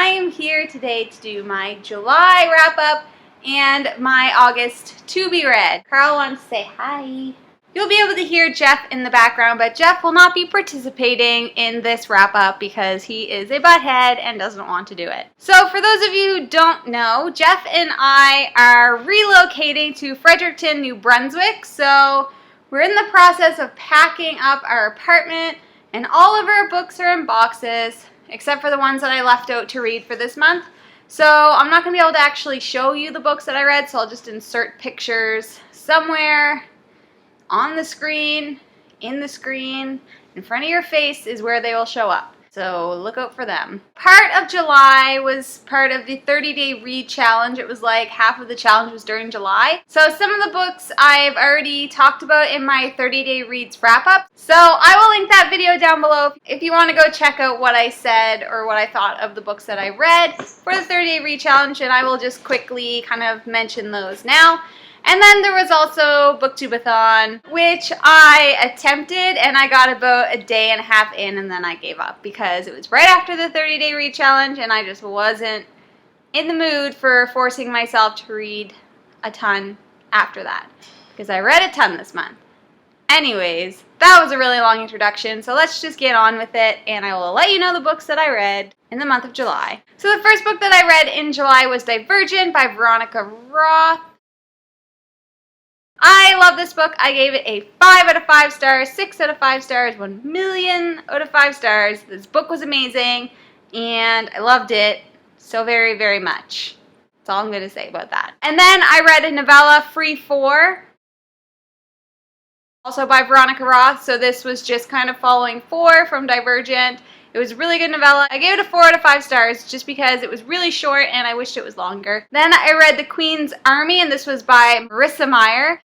I am here today to do my July wrap-up and my August to be read. Carl wants to say hi. You'll be able to hear Jeff in the background, but Jeff will not be participating in this wrap-up because he is a butthead and doesn't want to do it. So for those of you who don't know, Jeff and I are relocating to Fredericton, New Brunswick, so we're in the process of packing up our apartment, and all of our books are in boxes, except for the ones that I left out to read for this month. So I'm not going to be able to actually show you the books that I read, so I'll just insert pictures somewhere on the screen, in the screen, in front of your face is where they will show up. So look out for them. Part of July was part of the 30-day read challenge. It was like half of the challenge was during July. So some of the books I've already talked about in my 30-day reads wrap-up. So I will link that video down below if you want to go check out what I said or what I thought of the books that I read for the 30-day read challenge, and I will just quickly kind of mention those now. And then there was also Booktubeathon, which I attempted, and I got about a day and a half in, and then I gave up because it was right after the 30-day read challenge, and I just wasn't in the mood for forcing myself to read a ton after that, because I read a ton this month. Anyways, that was a really long introduction, so let's just get on with it, and I will let you know the books that I read in the month of July. So the first book that I read in July was Divergent by Veronica Roth. I love this book. I gave it a 5 out of 5 stars, 6 out of 5 stars, 1 million out of 5 stars. This book was amazing, and I loved it so very, very much. That's all I'm going to say about that. And then I read a novella, Free 4, also by Veronica Roth. So this was just kind of following 4 from Divergent. It was a really good novella. I gave it a 4 out of 5 stars just because it was really short and I wished it was longer. Then I read The Queen's Army, and this was by Marissa Meyer,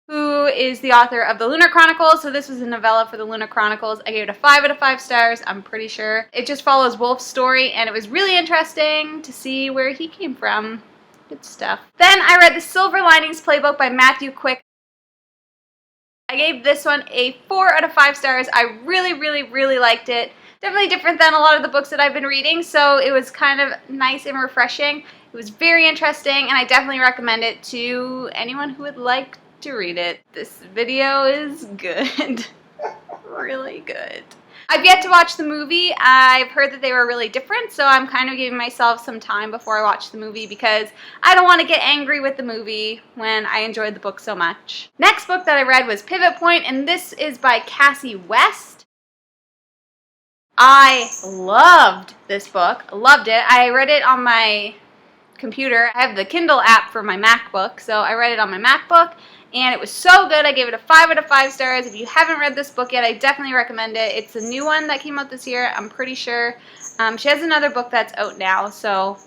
who is the author of the Lunar Chronicles. So this was a novella for the Lunar Chronicles. I gave it a 5 out of 5 stars, I'm pretty sure. It just follows Wolf's story, and it was really interesting to see where he came from. Good stuff. Then I read The Silver Linings Playbook by Matthew Quick. I gave this one a 4 out of 5 stars. I really, really, really liked it. Definitely different than a lot of the books that I've been reading, so it was kind of nice and refreshing. It was very interesting, and I definitely recommend it to anyone who would like to read it. This video is good. Really good. I've yet to watch the movie. I've heard that they were really different, so I'm kind of giving myself some time before I watch the movie because I don't want to get angry with the movie when I enjoyed the book so much. Next book that I read was Pivot Point, and this is by Cassie West. I loved this book. Loved it. I read it on my computer. I have the Kindle app for my MacBook, so I read it on my MacBook, and it was so good. I gave it a 5 out of 5 stars. If you haven't read this book yet, I definitely recommend it. It's a new one that came out this year, I'm pretty sure. She has another book that's out now, so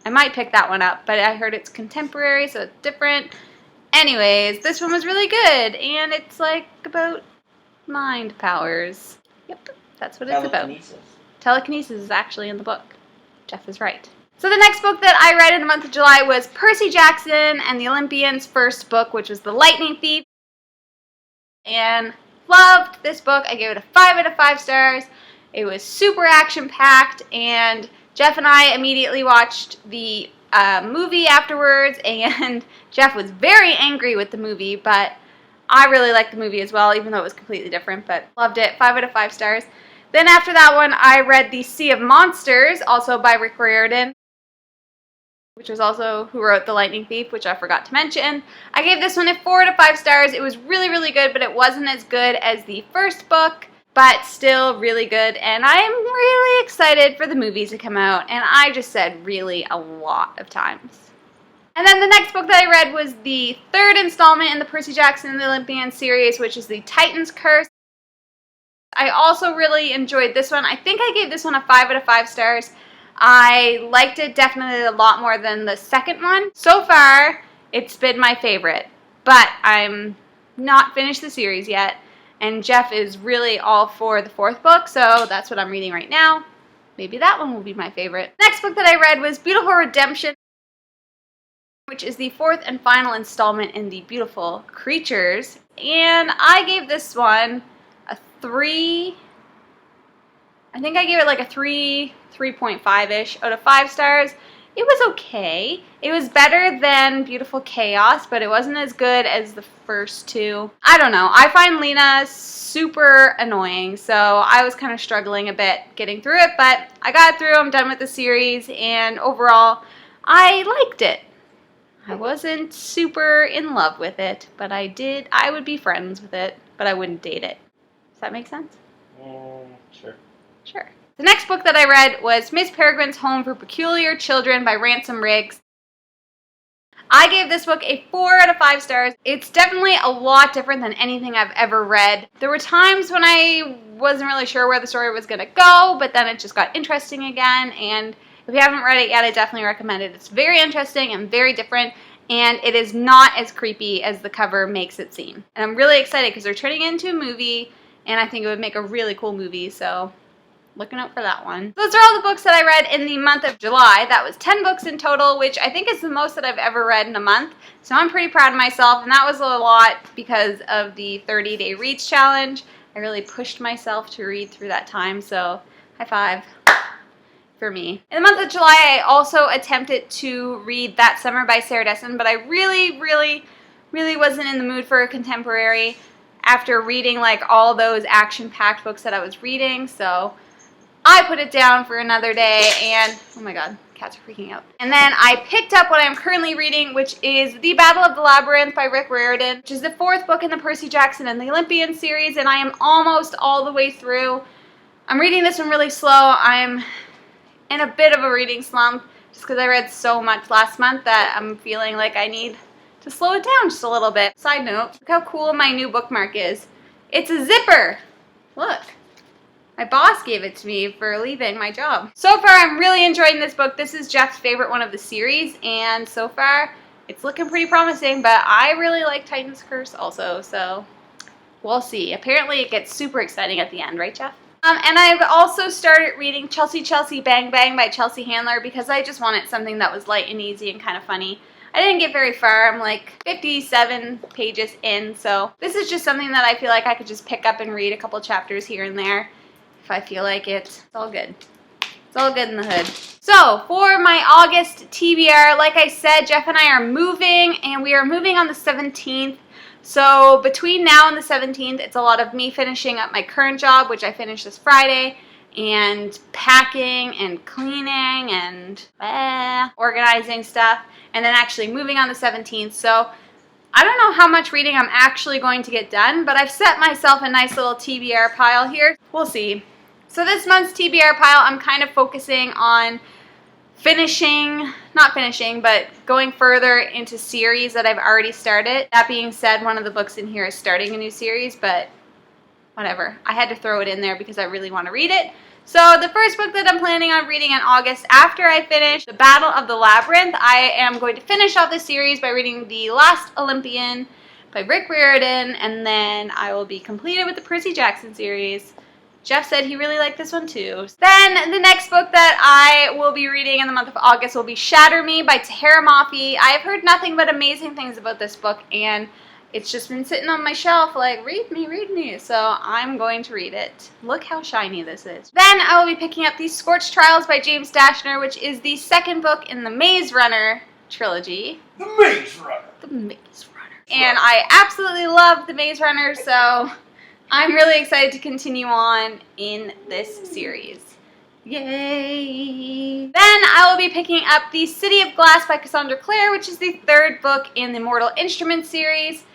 I might pick that one up, but I heard it's contemporary, so it's different. Anyways, this one was really good, and it's like about mind powers. Yep, that's what it's about. Telekinesis is actually in the book. Jeff is right. So the next book that I read in the month of July was Percy Jackson and the Olympians' first book, which was The Lightning Thief. And loved this book. I gave it a 5 out of 5 stars. It was super action-packed, and Jeff and I immediately watched the movie afterwards, and Jeff was very angry with the movie, but I really liked the movie as well, even though it was completely different, but loved it. 5 out of 5 stars. Then after that one, I read The Sea of Monsters, also by Rick Riordan, which was also who wrote The Lightning Thief, which I forgot to mention. I gave this one a 4 out of 5 stars. It was really, really good, but it wasn't as good as the first book, but still really good, and I am really excited for the movie to come out, and I just said really a lot of times. And then the next book that I read was the third installment in the Percy Jackson and the Olympians series, which is The Titan's Curse. I also really enjoyed this one. I think I gave this one a 5 out of 5 stars. I liked it definitely a lot more than the second one. So far, it's been my favorite, but I'm not finished the series yet, and Jeff is really all for the fourth book, so that's what I'm reading right now. Maybe that one will be my favorite. Next book that I read was Beautiful Redemption, which is the fourth and final installment in the Beautiful Creatures, and I gave this one a 3 I think I gave it like a 3.5-ish out of 5 stars. It was okay. It was better than Beautiful Chaos, but it wasn't as good as the first two. I don't know. I find Lena super annoying, so I was kind of struggling a bit getting through it, but I got through. I'm done with the series, and overall, I liked it. I wasn't super in love with it, but I would be friends with it, but I wouldn't date it. Does that make sense? Sure. Sure. The next book that I read was Miss Peregrine's Home for Peculiar Children by Ransom Riggs. I gave this book a 4 out of 5 stars. It's definitely a lot different than anything I've ever read. There were times when I wasn't really sure where the story was going to go, but then it just got interesting again, and if you haven't read it yet, I definitely recommend it. It's very interesting and very different, and it is not as creepy as the cover makes it seem. And I'm really excited because they're turning it into a movie, and I think it would make a really cool movie, so looking out for that one. Those are all the books that I read in the month of July. That was 10 books in total, which I think is the most that I've ever read in a month. So I'm pretty proud of myself, and that was a lot because of the 30-day reads challenge. I really pushed myself to read through that time, so high five for me. In the month of July, I also attempted to read That Summer by Sarah Dessen, but I really wasn't in the mood for a contemporary after reading like all those action-packed books that I was reading, so I put it down for another day, and oh my god, cats are freaking out. And then I picked up what I'm currently reading, which is The Battle of the Labyrinth by Rick Riordan, which is the 4th book in the Percy Jackson and the Olympian series, and I am almost all the way through. I'm reading this one really slow. I'm in a bit of a reading slump just because I read so much last month that I'm feeling like I need to slow it down just a little bit. Side note, look how cool my new bookmark is. It's a zipper. Look. My boss gave it to me for leaving my job. So far, I'm really enjoying this book. This is Jeff's favorite one of the series, and so far, it's looking pretty promising, but I really like Titan's Curse also, so we'll see. Apparently, it gets super exciting at the end, right, Jeff? And I've also started reading Chelsea Chelsea Bang Bang by Chelsea Handler because I just wanted something that was light and easy and kind of funny. I didn't get very far. I'm like 57 pages in, so this is just something that I feel like I could just pick up and read a couple chapters here and there. If I feel like it. It's all good. It's all good in the hood. So, for my August TBR, like I said, Jeff and I are moving, and we are moving on the 17th. So, between now and the 17th, it's a lot of me finishing up my current job, which I finished this Friday, and packing and cleaning and organizing stuff, and then actually moving on the 17th. So, I don't know how much reading I'm actually going to get done, but I've set myself a nice little TBR pile here. We'll see. So this month's TBR pile, I'm kind of focusing on not finishing, but going further into series that I've already started. That being said, one of the books in here is starting a new series, but whatever. I had to throw it in there because I really want to read it. So the first book that I'm planning on reading in August after I finish The Battle of the Labyrinth, I am going to finish off this series by reading The Last Olympian by Rick Riordan, and then I will be completed with the Percy Jackson series. Jeff said he really liked this one too. Then the next book that I will be reading in the month of August will be Shatter Me by Tahira Mafi. I have heard nothing but amazing things about this book, and it's just been sitting on my shelf like, read me, so I'm going to read it. Look how shiny this is. Then I will be picking up The Scorched Trials by James Dashner, which is the 2nd book in the Maze Runner trilogy. The Maze Runner! The Maze Runner. And I absolutely love The Maze Runner, so I'm really excited to continue on in this series. Yay! Then I will be picking up The City of Glass by Cassandra Clare, which is the 3rd book in the Mortal Instruments series.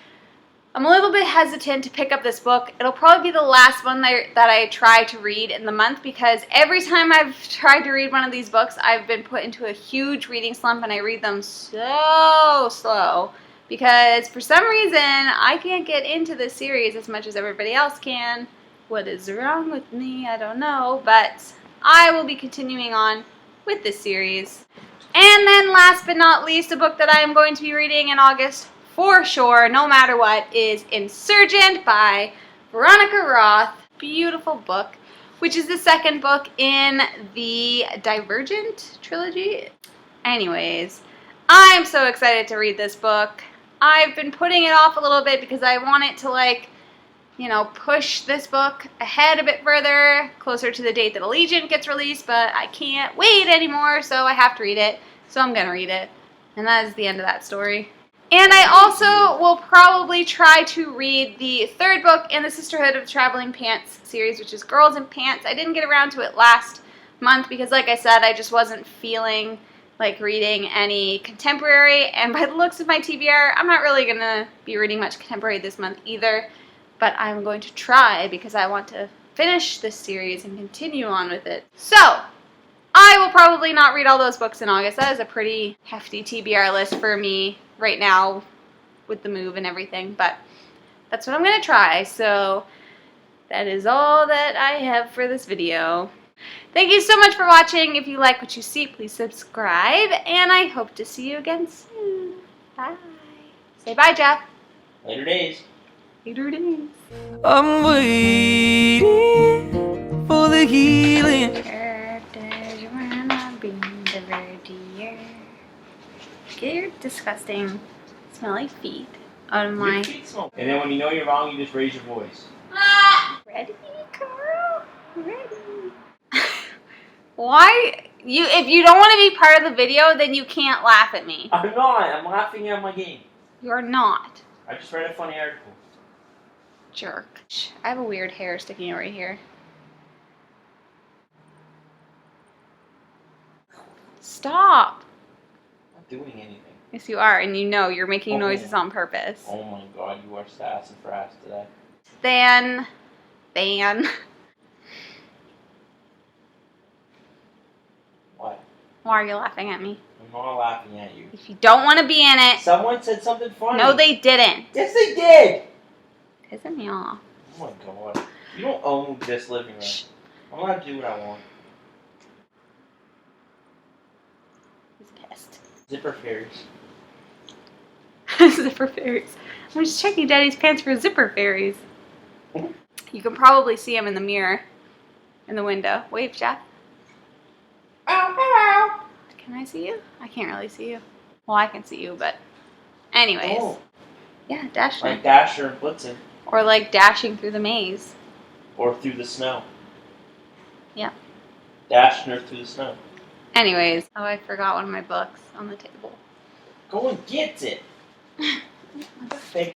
I'm a little bit hesitant to pick up this book. It'll probably be the last one that I try to read in the month because every time I've tried to read one of these books, I've been put into a huge reading slump and I read them so slow because for some reason I can't get into this series as much as everybody else can. What is wrong with me? I don't know, but I will be continuing on with this series. And then last but not least, a book that I am going to be reading in August for sure, no matter what, is Insurgent by Veronica Roth. Beautiful book, which is the 2nd book in the Divergent trilogy. Anyways, I'm so excited to read this book. I've been putting it off a little bit because I want it to you know, push this book ahead a bit further, closer to the date that Allegiant gets released, but I can't wait anymore, so I have to read it. So I'm gonna read it. And that is the end of that story. And I also will probably try to read the third book in the Sisterhood of Traveling Pants series, which is Girls in Pants. I didn't get around to it last month because, like I said, I just wasn't feeling like reading any contemporary. And by the looks of my TBR, I'm not really going to be reading much contemporary this month either. But I'm going to try because I want to finish this series and continue on with it. So, I will probably not read all those books in August. That is a pretty hefty TBR list for me right now with the move and everything, but that's what I'm going to try. So that is all that I have for this video. Thank you so much for watching. If you like what you see, please subscribe, and I hope to see you again soon. Bye. Say bye, Jeff. Later days. Later days. I'm waiting for the healing. Get your disgusting, smelly feet out of my... Your feet smell. And then when you know you're wrong, you just raise your voice. Ready, Carl? Ready. Why? If you don't want to be part of the video, then you can't laugh at me. I'm not. I'm laughing at my game. You're not. I just read a funny article. Jerk. I have a weird hair sticking out right here. Stop. Doing anything. Yes, you are, and you know you're making noises on purpose. Oh my god, you are sass and frass today. Ban. What? Why are you laughing at me? I'm not laughing at you. If you don't want to be in it. Someone said something funny. No, they didn't. Yes, they did. Pissing me off. Oh my god. You don't own this living room. Shh. I'm allowed to do what I want. He's pissed. Zipper fairies. Zipper fairies. I'm just checking Daddy's pants for zipper fairies. You can probably see him in the mirror. In the window. Wave, Jeff. Oh, hello. Can I see you? I can't really see you. Well, I can see you, but... Anyways. Oh, Yeah, Dasher. like Dasher and Blitzen. Or like dashing through the maze. Or through the snow. Yeah. Dashing her through the snow. Anyways. Oh, I forgot one of my books on the table. Go and get it. Fake